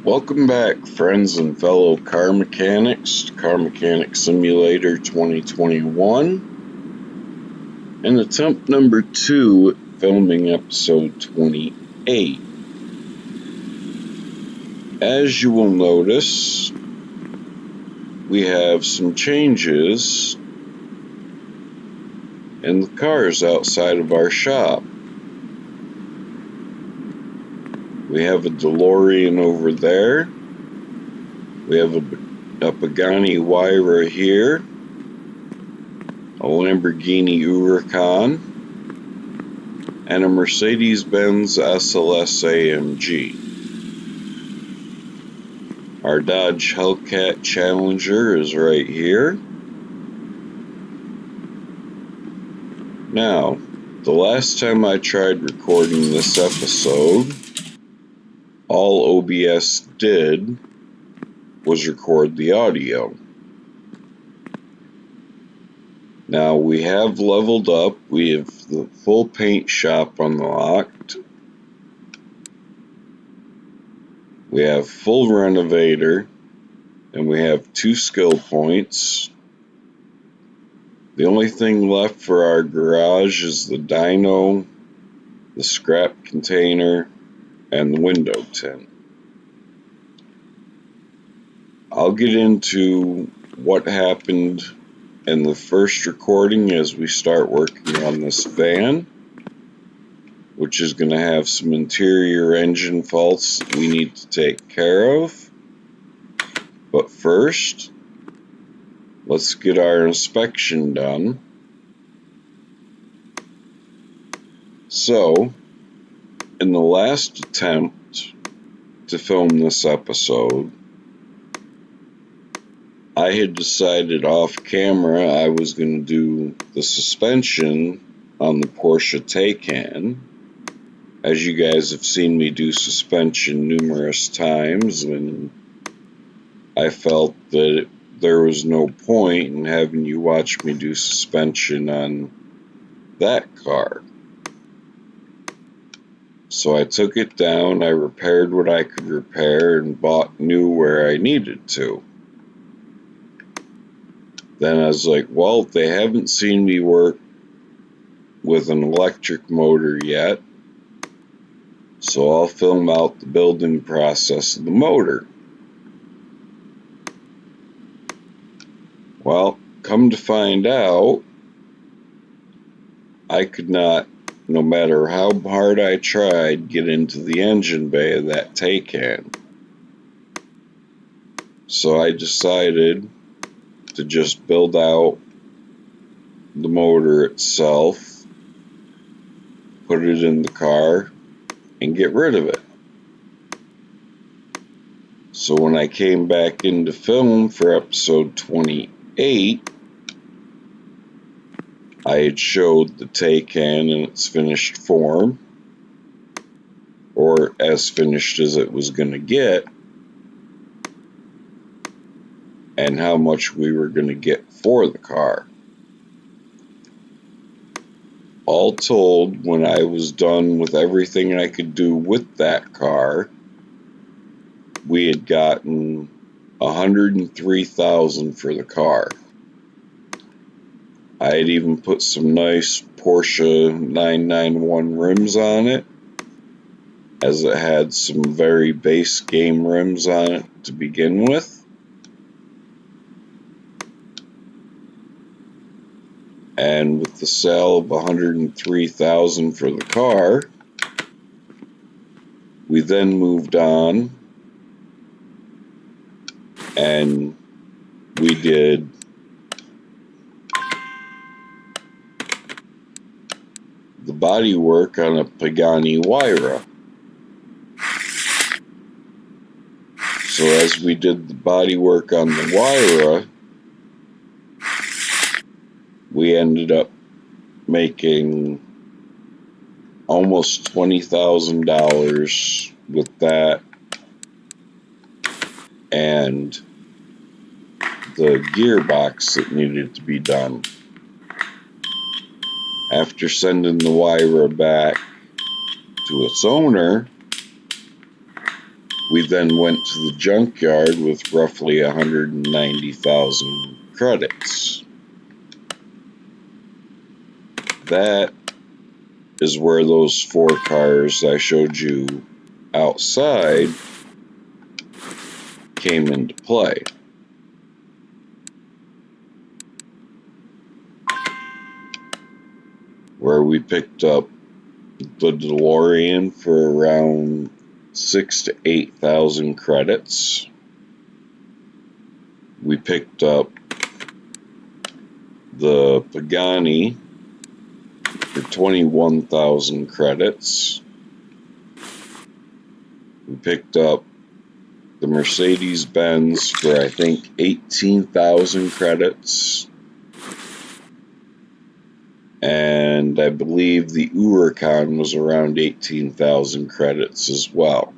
Welcome back, friends and fellow car mechanics, to Car Mechanic Simulator 2021, and attempt number 2 at filming episode 28. As you will notice, we have some changes in the cars outside of our shop. We have a DeLorean over there. We have a Pagani Huayra here, a Lamborghini Huracan, and a Mercedes-Benz SLS AMG. Our Dodge Hellcat Challenger is right here. Now, the last time I tried recording this episode, all OBS did was record the audio. Now we have leveled up. We have the full paint shop unlocked. We have full renovator, and we have 2 skill points. The only thing left for our garage is the dyno, the scrap container, and the window tint. I'll get into what happened in the first recording as we start working on this van, which is going to have some interior engine faults that we need to take care of. But first, let's get our inspection done. So, in the last attempt to film this episode, I had decided off camera I was going to do the suspension on the Porsche Taycan. As you guys have seen me do suspension numerous times, and I felt that there was no point in having you watch me do suspension on that car. So I took it down, I repaired what I could repair, and bought new where I needed to. Then I was like, well, they haven't seen me work with an electric motor yet, so I'll film out the building process of the motor. Well, come to find out, I could not, no matter how hard I tried, get into the engine bay of that Taycan. So I decided to just build out the motor itself, put it in the car, and get rid of it. So when I came back into film for episode 28, I had showed the Taycan in its finished form, or as finished as it was going to get, and how much we were going to get for the car. All told, when I was done with everything I could do with that car, we had gotten $103,000 for the car. I had even put some nice Porsche 991 rims on it, as it had some very base game rims on it to begin with. And with the sale of $103,000 for the car, we then moved on and we did the body work on a Pagani Huayra. So as we did the body work on the Huayra, we ended up making almost $20,000 with that and the gearbox that needed to be done. After sending the Huayra back to its owner, We then went to the junkyard with roughly 190,000 credits. That is where those 4 cars I showed you outside came into play. Where we picked up the DeLorean for around 6,000 to 8,000 credits. We picked up the Pagani for 21,000 credits. We picked up the Mercedes-Benz for, I think, 18,000 credits. And I believe the Huracan was around 18,000 credits as well.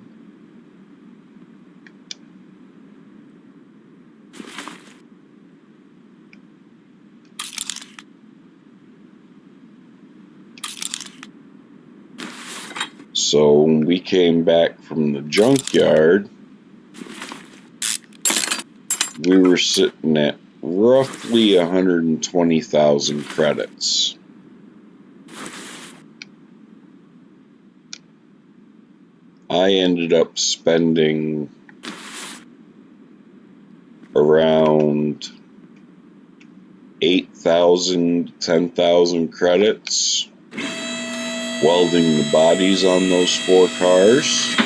So when we came back from the junkyard, we were sitting at roughly 120,000 credits. I ended up spending around 8,000 to 10,000 credits welding the bodies on those 4 cars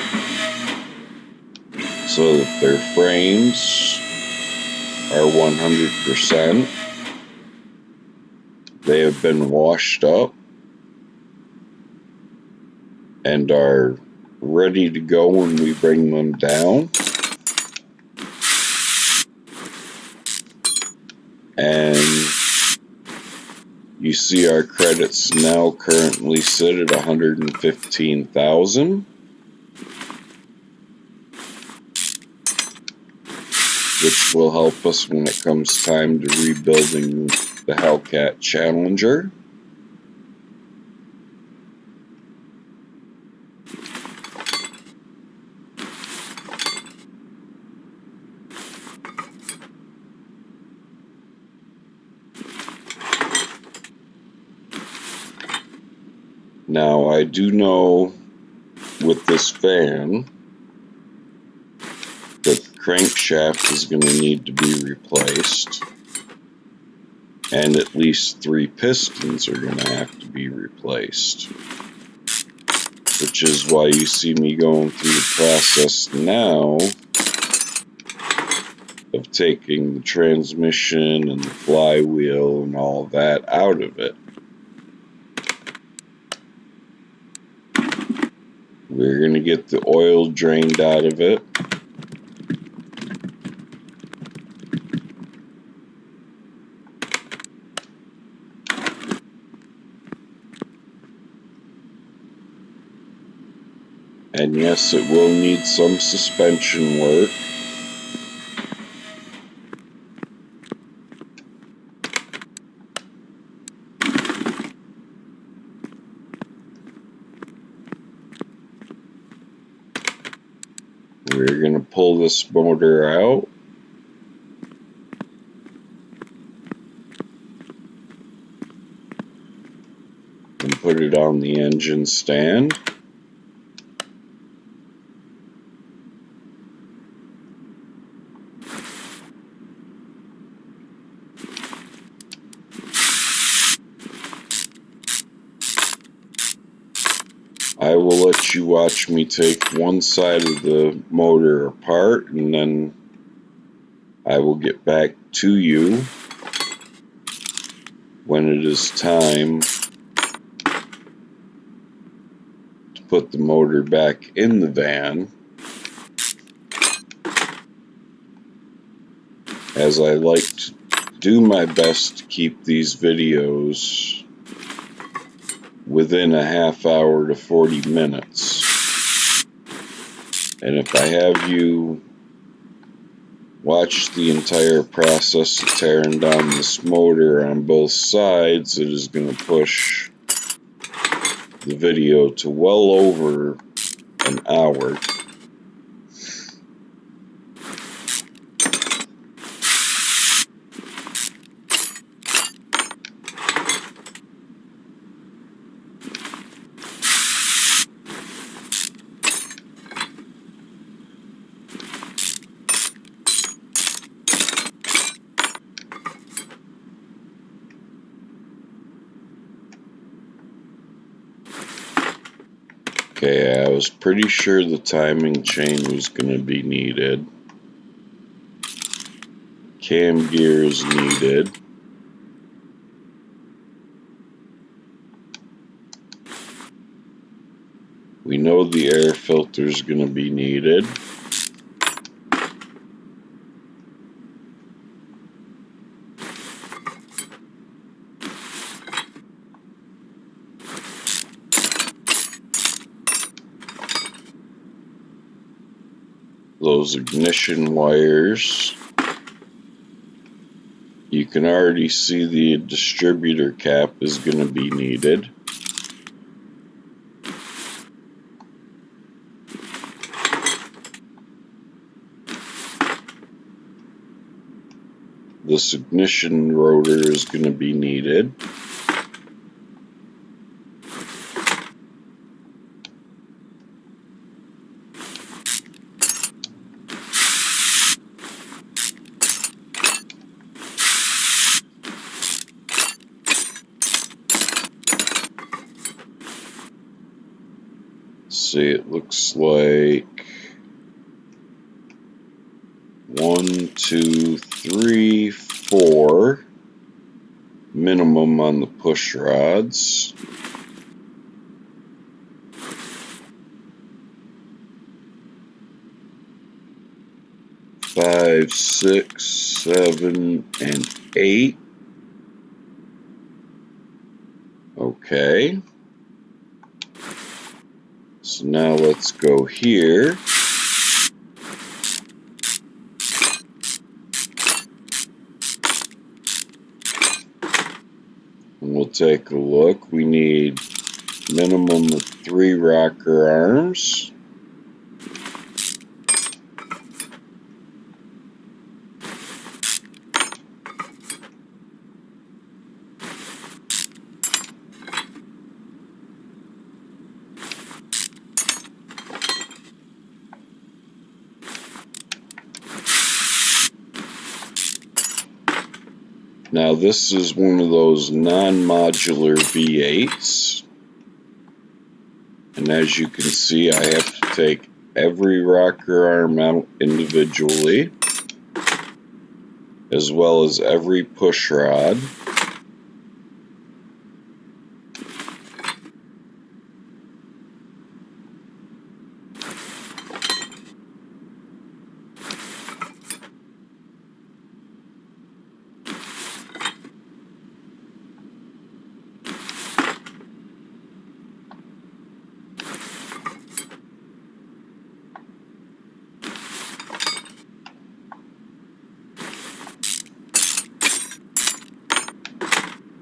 so that their frames are 100%. They have been washed up and are ready to go when we bring them down. And you see our credits now currently sit at 115,000, which will help us when it comes time to rebuilding the Hellcat Challenger. Now, I do know with this fan that the crankshaft is going to need to be replaced, and at least 3 pistons are going to have to be replaced, which is why you see me going through the process now of taking the transmission and the flywheel and all that out of it. We're going to get the oil drained out of it. And yes, it will need some suspension work. We're going to pull this motor out. And put it on the engine stand. I will let you watch me take one side of the motor apart, and then I will get back to you when it is time to put the motor back in the van, as I like to do my best to keep these videos within a half hour to 40 minutes. And if I have you watch the entire process of tearing down this motor on both sides, it is going to push the video to well over an hour. Okay, I was pretty sure the timing chain was going to be needed. Cam gear is needed. We know the air filter is going to be needed. Those ignition wires. You can already see the distributor cap is going to be needed. This ignition rotor is going to be needed. See, it looks like 1, 2, 3, 4 minimum on the push rods. 5, 6, 7, and 8. Okay. So now let's go here. And we'll take a look. We need minimum of 3 rocker arms. Now this is one of those non-modular V8s, and as you can see I have to take every rocker arm out individually, as well as every push rod.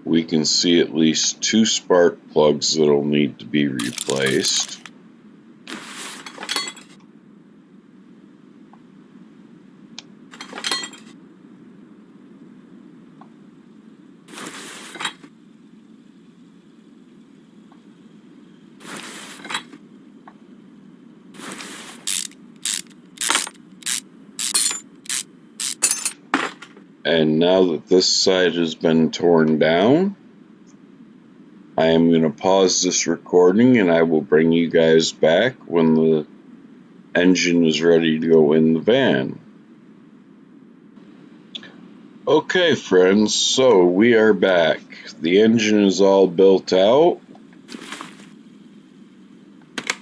We can see at least 2 spark plugs that'll need to be replaced. And now that this side has been torn down, I am going to pause this recording and I will bring you guys back when the engine is ready to go in the van. Okay friends, so we are back. The engine is all built out.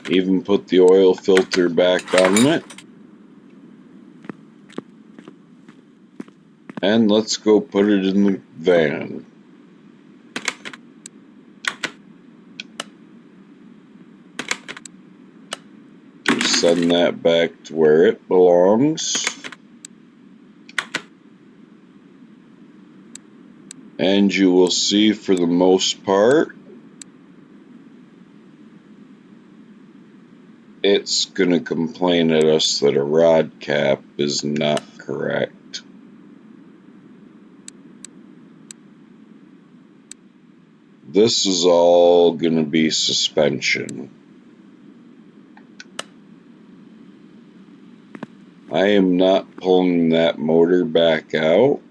Even put the oil filter back on it. And let's go put it in the van. Send that back to where it belongs. And you will see for the most part, it's going to complain at us that a rod cap is not correct. This is all going to be suspension. I am not pulling that motor back out.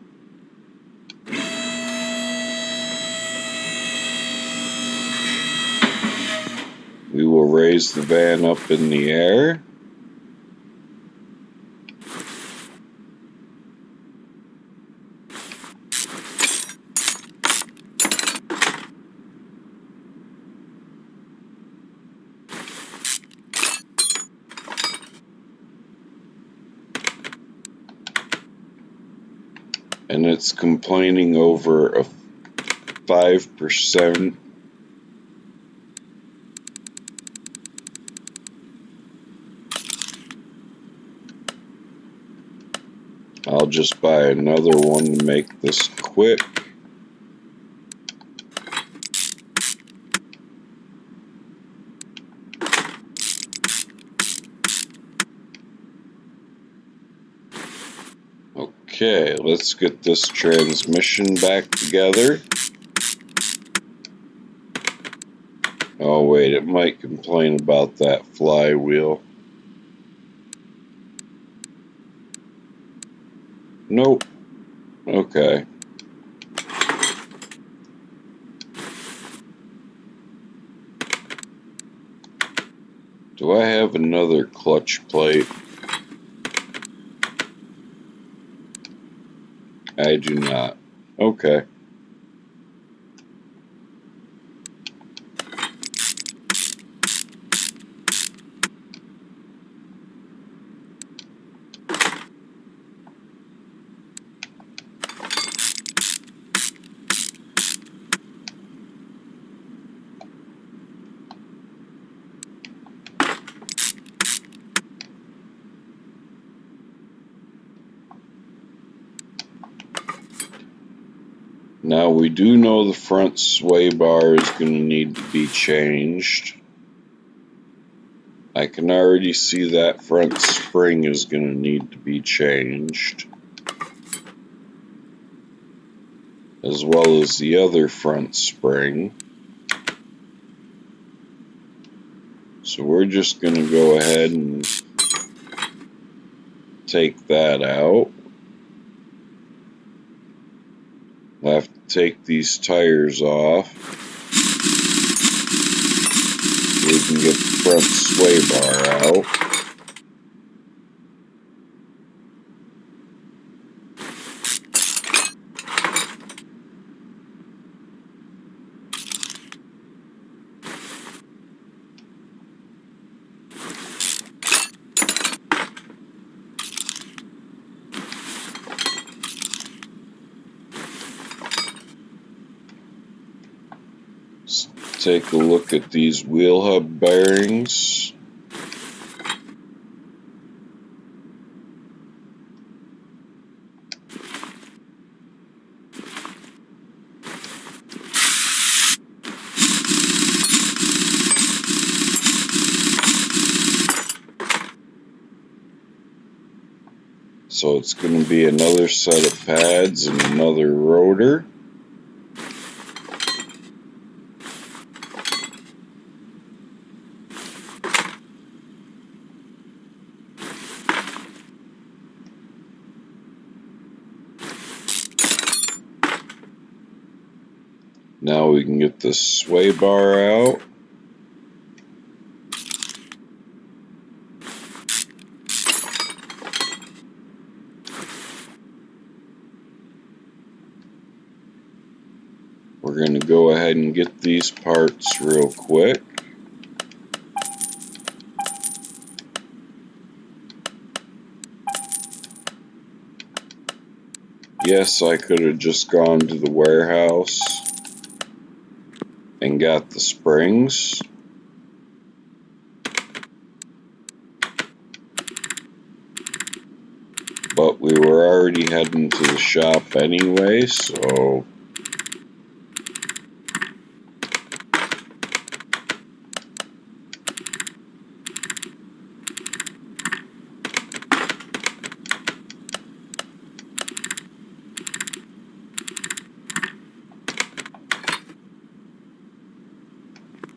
We will raise the van up in the air. And it's complaining over a 5%. I'll just buy another one to make this quick. Okay, let's get this transmission back together. Oh wait, it might complain about that flywheel. Nope. Okay. Do I have another clutch plate? I do not. Okay. Now we do know the front sway bar is going to need to be changed. I can already see that front spring is going to need to be changed, as well as the other front spring. So we're just going to go ahead and take that out. I'll have to take these tires off. We can get the front sway bar out. Let's take a look at these wheel hub bearings. So it's going to be another set of pads and another rotor. Now we can get the sway bar out. We're going to go ahead and get these parts real quick. Yes, I could have just gone to the warehouse and got the springs. But we were already heading to the shop anyway, so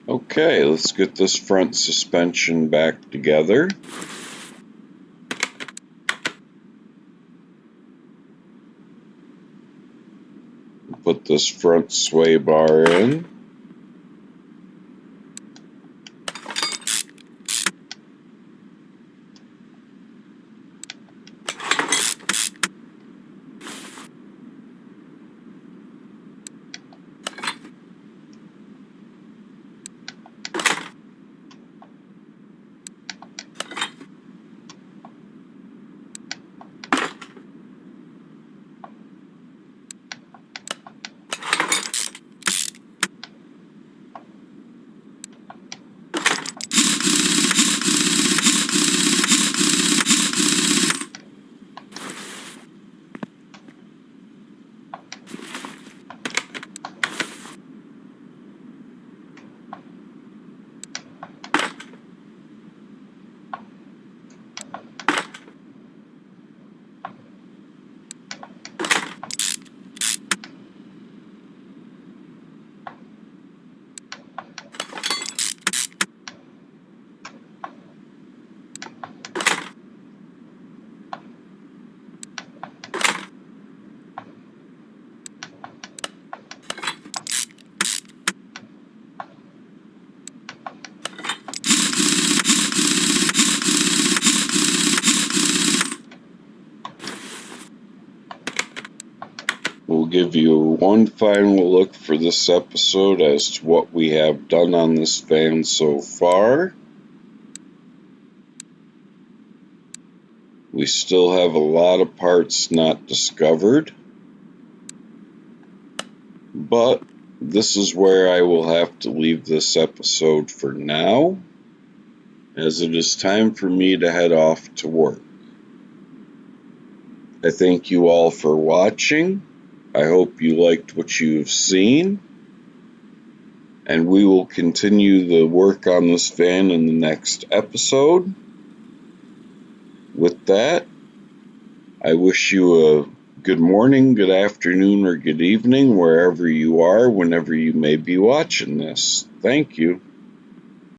okay, let's get this front suspension back together. Put this front sway bar in. give you one final look for this episode as to what we have done on this van so far. We still have a lot of parts not discovered, but this is where I will have to leave this episode for now, as it is time for me to head off to work. I thank you all for watching. I hope you liked what you've seen, and we will continue the work on this van in the next episode. With that, I wish you a good morning, good afternoon, or good evening, wherever you are, whenever you may be watching this. Thank you.